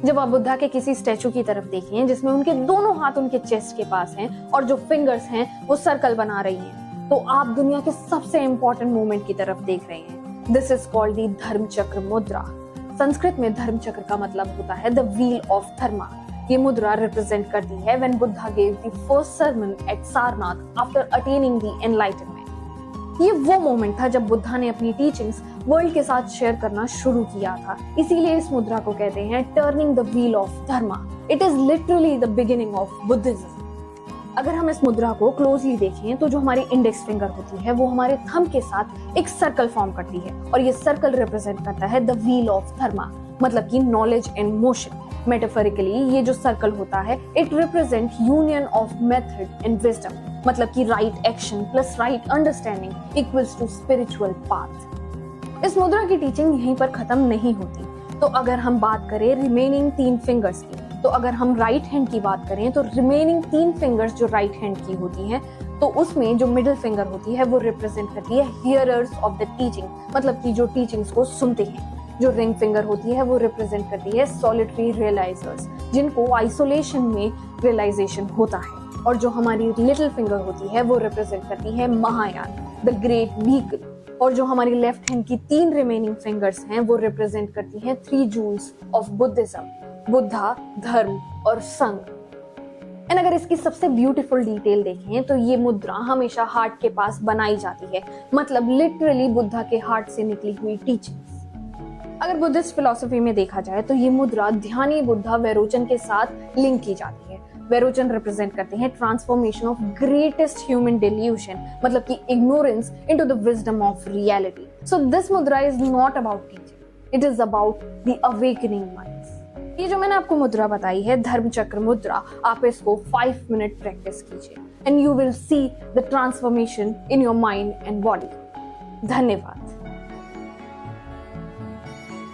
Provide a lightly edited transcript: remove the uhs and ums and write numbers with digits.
जब आप बुद्धा के किसी स्टैचू की तरफ देखें जिसमें उनके दोनों हाथ उनके चेस्ट के पास हैं और जो फिंगर्स हैं वो सर्कल बना रही हैं, तो आप दुनिया के सबसे इंपॉर्टेंट मूवमेंट की तरफ देख रहे हैं। दिस इज कॉल्ड द धर्म चक्र मुद्रा। संस्कृत में धर्म चक्र का मतलब होता है द व्हील ऑफ धर्मा। ये मुद्रा रिप्रेजेंट करती है when Buddha gave the first sermon at Sarnath after attaining the enlightenment. ये वो मोमेंट था जब बुद्धा ने अपनी टीचिंग्स वर्ल्ड के साथ शेयर करना शुरू किया था। इसीलिए इस मुद्रा को कहते हैं turning the wheel of Dharma. It is literally the beginning of Buddhism. अगर हम इस मुद्रा को क्लोजली देखें तो जो हमारी इंडेक्स फिंगर होती है वो हमारे थंब के साथ एक सर्कल फॉर्म करती है और ये सर्कल रिप्रेजेंट करता है द व्हील ऑफ धर्मा, मतलब कि नॉलेज एंड मोशन। मेटाफोरिकली ये जो सर्कल होता है it represent union of method and wisdom, मतलब कि right action plus right understanding equals to spiritual path. इस मुद्रा की टीचिंग यहीं पर खत्म नहीं होती। तो अगर हम बात करें रिमेनिंग 3 फिंगर्स की, तो अगर हम राइट हैंड की बात करें तो रिमेनिंग 3 फिंगर्स जो राइट हैंड की होती हैं, तो उसमें जो मिडिल फिंगर होती है वो रिप्रेजेंट करती है हियरर्स ऑफ द टीचिंग, मतलब कि जो टीचिंग्स को सुनते हैं। जो रिंग फिंगर होती है वो रिप्रेजेंट करती है सॉलिटरी रियलाइजर्स, जिनको आइसोलेशन में रियलाइजेशन होता है। और जो हमारी लिटिल फिंगर होती है वो रिप्रेजेंट करती है महायान, द ग्रेट व्हीकल। और जो हमारी लेफ्ट हैंड की 3 रिमेनिंग फिंगर्स हैं वो रिप्रेजेंट करती हैं 3 जूल्स ऑफ बुद्धिज्म, बुद्धा, धर्म और संघ। एंड अगर इसकी सबसे ब्यूटीफुल डिटेल देखें तो ये मुद्रा हमेशा हार्ट के पास बनाई जाती है, मतलब लिटरली बुद्धा के हार्ट से निकली हुई टीचिंग्स। अगर बुद्धिस्ट फिलॉसफी में देखा जाए तो ये मुद्रा ध्यानी बुद्धा वैरोचन के साथ लिंक की जाती है। वैरोचन रिप्रेजेंट करते हैं transformation of greatest human delusion, मतलब कि ignorance into the wisdom of reality. So this mudra is not about teaching, it is about the awakening minds. ये जो मैंने आपको मुद्रा बताई है धर्म चक्र मुद्रा, आप इसको 5 मिनट प्रैक्टिस कीजिए and you will see the transformation in your mind and body. धन्यवाद।